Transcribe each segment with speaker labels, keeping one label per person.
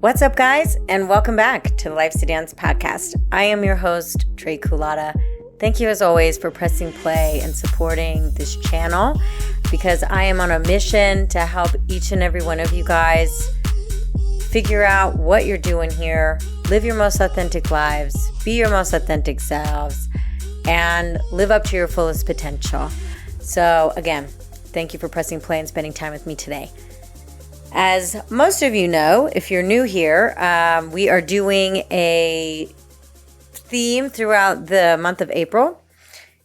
Speaker 1: What's up, guys, and welcome back to the Life's a Dance podcast. I am your host, Trey Culata. Thank you, as always, for pressing play and supporting this channel because I am on a mission to help each and every one of you guys figure out what you're doing here, live your most authentic lives, be your most authentic selves, and live up to your fullest potential. So, again, thank you for pressing play and spending time with me today. As most of you know, if you're new here, we are doing a theme throughout the month of April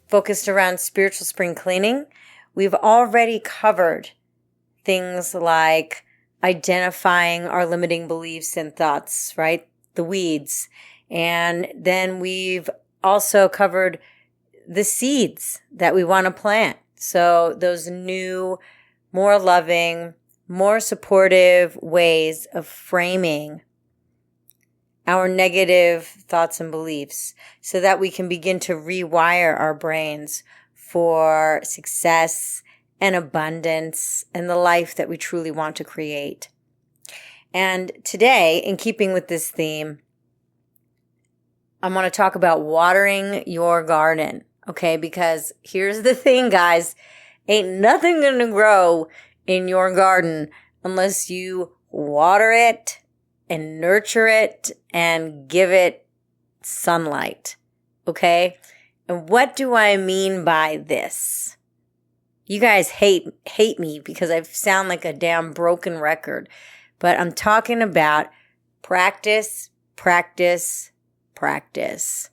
Speaker 1: focused around spiritual spring cleaning. We've already covered things like identifying our limiting beliefs and thoughts, right? The weeds. And then we've also covered the seeds that we want to plant. So those new, more loving, more supportive ways of framing our negative thoughts and beliefs so that we can begin to rewire our brains for success and abundance and the life that we truly want to create. And today, in keeping with this theme, I'm going to talk about watering your garden, okay? Because here's the thing, guys. Ain't nothing going to grow in your garden unless you water it and nurture it and give it sunlight, okay? And what do I mean by this? You guys hate me because I sound like a damn broken record, but I'm talking about practice, practice, practice.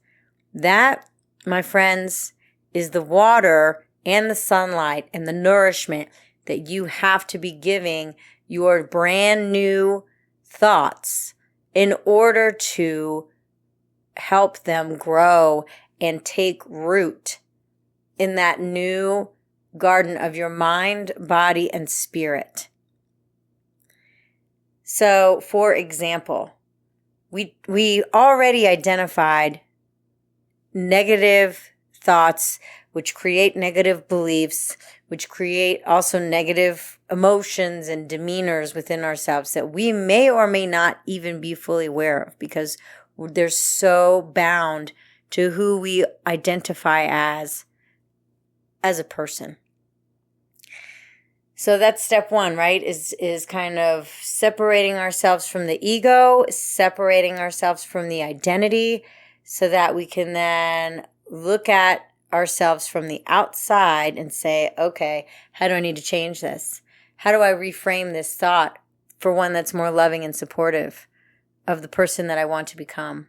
Speaker 1: That, my friends, is the water and the sunlight and the nourishment that you have to be giving your brand new thoughts in order to help them grow and take root in that new garden of your mind, body, and spirit. So, for example, we already identified negative thoughts which create negative beliefs, which create also negative emotions and demeanors within ourselves that we may or may not even be fully aware of because they're so bound to who we identify as a person. So that's step one, right? Is kind of separating ourselves from the ego, separating ourselves from the identity so that we can then look at ourselves from the outside and say, okay, how do I need to change this? How do I reframe this thought for one that's more loving and supportive of the person that I want to become?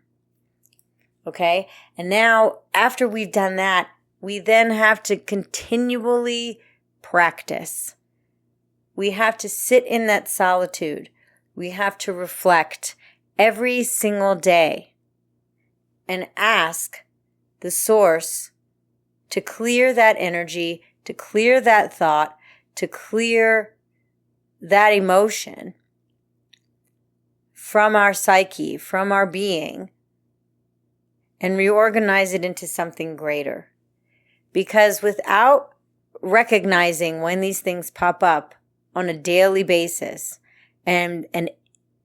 Speaker 1: Okay? And now, after we've done that, we then have to continually practice. We have to sit in that solitude. We have to reflect every single day and ask the source to clear that energy, to clear that thought, to clear that emotion from our psyche, from our being, and reorganize it into something greater. Because without recognizing when these things pop up on a daily basis and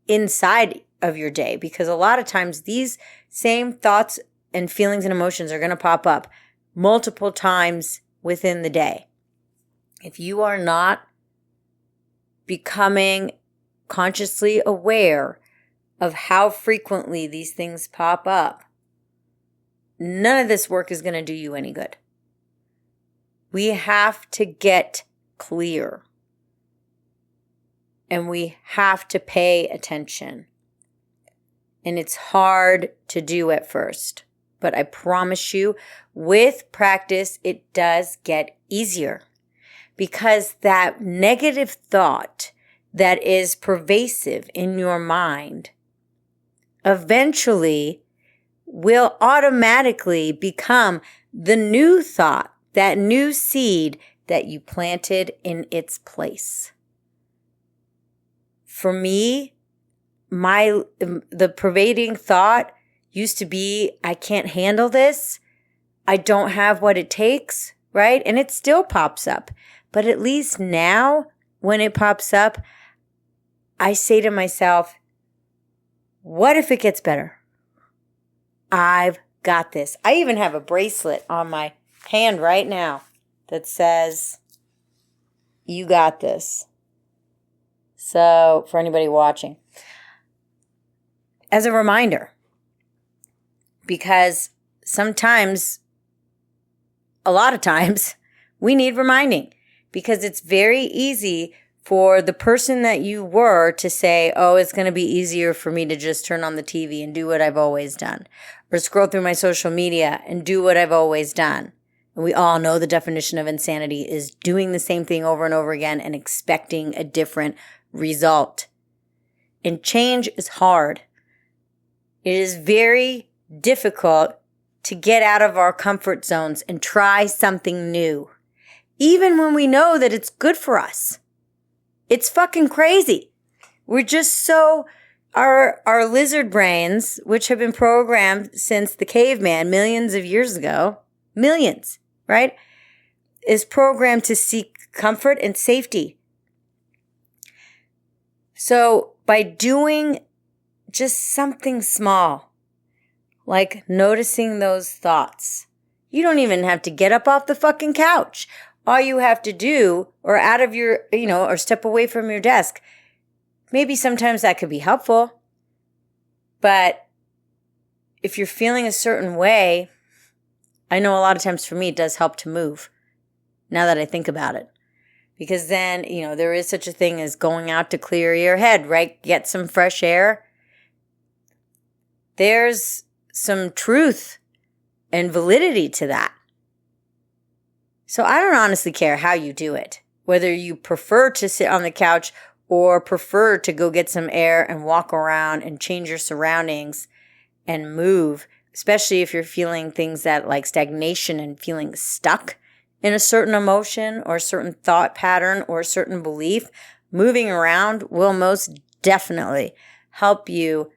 Speaker 1: inside of your day, because a lot of times these same thoughts and feelings and emotions are going to pop up multiple times within the day. If you are not becoming consciously aware of how frequently these things pop up, none of this work is going to do you any good. We have to get clear. And we have to pay attention. And it's hard to do at first. But I promise you, with practice, it does get easier. Because that negative thought that is pervasive in your mind eventually will automatically become the new thought, that new seed that you planted in its place. For me, the pervading thought used to be, I can't handle this. I don't have what it takes, right? And it still pops up. But at least now, when it pops up, I say to myself, What if it gets better? I've got this. I even have a bracelet on my hand right now that says, you got this. So for anybody watching, as a reminder, because sometimes, a lot of times, we need reminding, because it's very easy for the person that you were to say, oh, it's going to be easier for me to just turn on the TV and do what I've always done, or scroll through my social media and do what I've always done. And we all know the definition of insanity is doing the same thing over and over again and expecting a different result. And change is hard. It is very difficult to get out of our comfort zones and try something new, even when we know that it's good for us. It's fucking crazy. We're just so, our lizard brains, which have been programmed since the caveman millions of years ago, millions, right, is programmed to seek comfort and safety. So by doing just something small, like noticing those thoughts, you don't even have to get up off the fucking couch. All you have to do, or out of your, or step away from your desk. Maybe sometimes that could be helpful. But if you're feeling a certain way, I know a lot of times for me, it does help to move. Now that I think about it. Because then, there is such a thing as going out to clear your head, right? Get some fresh air. There's some truth and validity to that. So I don't honestly care how you do it, whether you prefer to sit on the couch or prefer to go get some air and walk around and change your surroundings and move, especially if you're feeling things that like stagnation and feeling stuck in a certain emotion or a certain thought pattern or a certain belief. Moving around will most definitely help you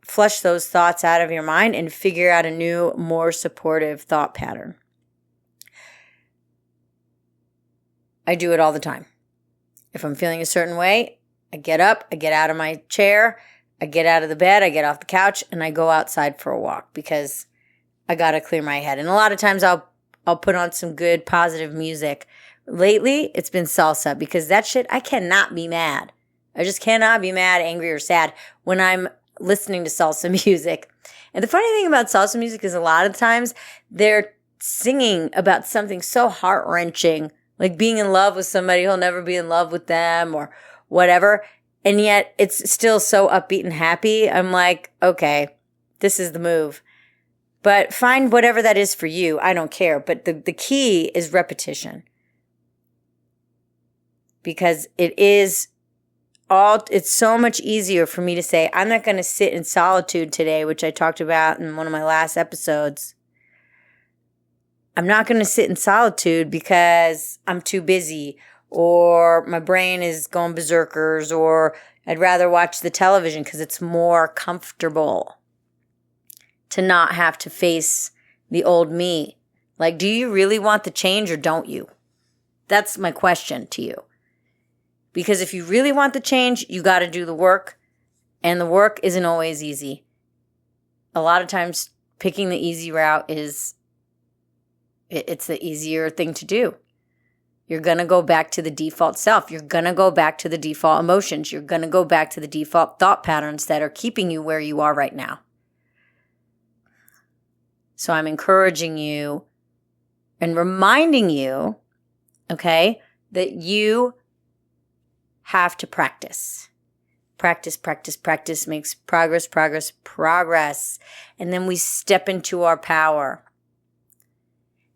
Speaker 1: flush those thoughts out of your mind and figure out a new, more supportive thought pattern. I do it all the time. If I'm feeling a certain way, I get up, I get out of my chair, I get out of the bed, I get off the couch, and I go outside for a walk because I got to clear my head. And a lot of times I'll put on some good positive music. Lately, it's been salsa because that shit, I cannot be mad. I just cannot be mad, angry, or sad when I'm listening to salsa music. And the funny thing about salsa music is a lot of times they're singing about something so heart-wrenching, like being in love with somebody who'll never be in love with them or whatever. And yet it's still so upbeat and happy. I'm like, okay, this is the move. But find whatever that is for you. I don't care. But the key is repetition. Because it's so much easier for me to say, I'm not going to sit in solitude today, which I talked about in one of my last episodes. I'm not going to sit in solitude because I'm too busy or my brain is going berserkers, or I'd rather watch the television because it's more comfortable to not have to face the old me. Like, do you really want the change or don't you? That's my question to you. Because if you really want the change, you got to do the work, and the work isn't always easy. A lot of times picking the easy route it's the easier thing to do. You're going to go back to the default self. You're going to go back to the default emotions. You're going to go back to the default thought patterns that are keeping you where you are right now. So I'm encouraging you and reminding you, okay, that you have to practice. Practice, practice, practice makes progress, progress, progress. And then we step into our power.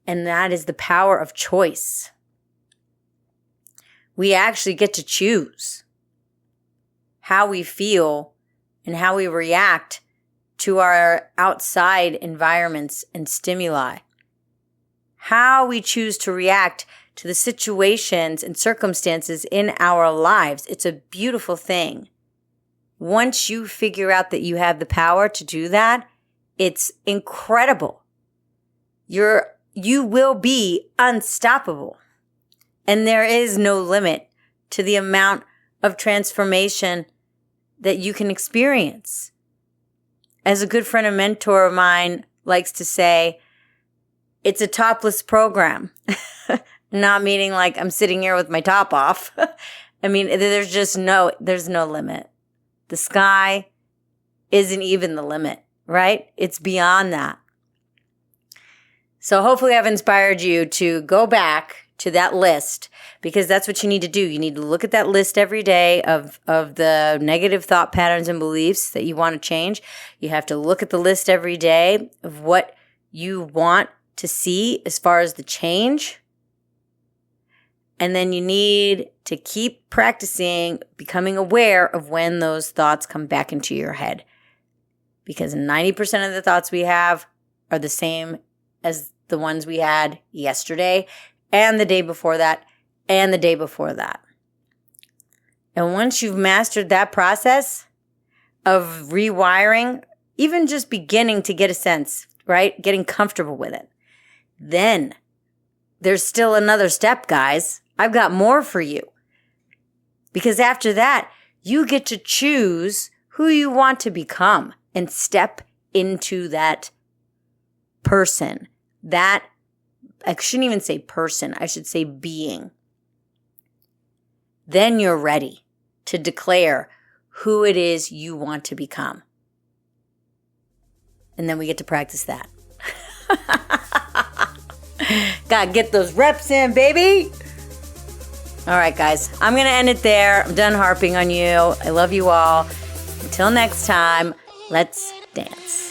Speaker 1: And that is the power of choice. We actually get to choose how we feel and how we react to our outside environments and stimuli. How we choose to react to the situations and circumstances in our lives. It's a beautiful thing. Once you figure out that you have the power to do that, it's incredible. You will be unstoppable. And there is no limit to the amount of transformation that you can experience as a good friend and mentor of mine likes to say, it's a topless program. Not meaning like I'm sitting here with my top off. I mean, there's no limit. The sky isn't even the limit, right? It's beyond that. So hopefully I've inspired you to go back to that list, because that's what you need to do. You need to look at that list every day of the negative thought patterns and beliefs that you want to change. You have to look at the list every day of what you want to see as far as the change. And then you need to keep practicing becoming aware of when those thoughts come back into your head. Because 90% of the thoughts we have are the same as the ones we had yesterday and the day before that and the day before that. And once you've mastered that process of rewiring, even just beginning to get a sense, right? Getting comfortable with it. Then there's still another step, guys. I've got more for you. Because after that, you get to choose who you want to become and step into that person. That, I shouldn't even say person, I should say being. Then you're ready to declare who it is you want to become. And then we get to practice that. Gotta get those reps in, baby. All right, guys, I'm going to end it there. I'm done harping on you. I love you all. Until next time, let's dance.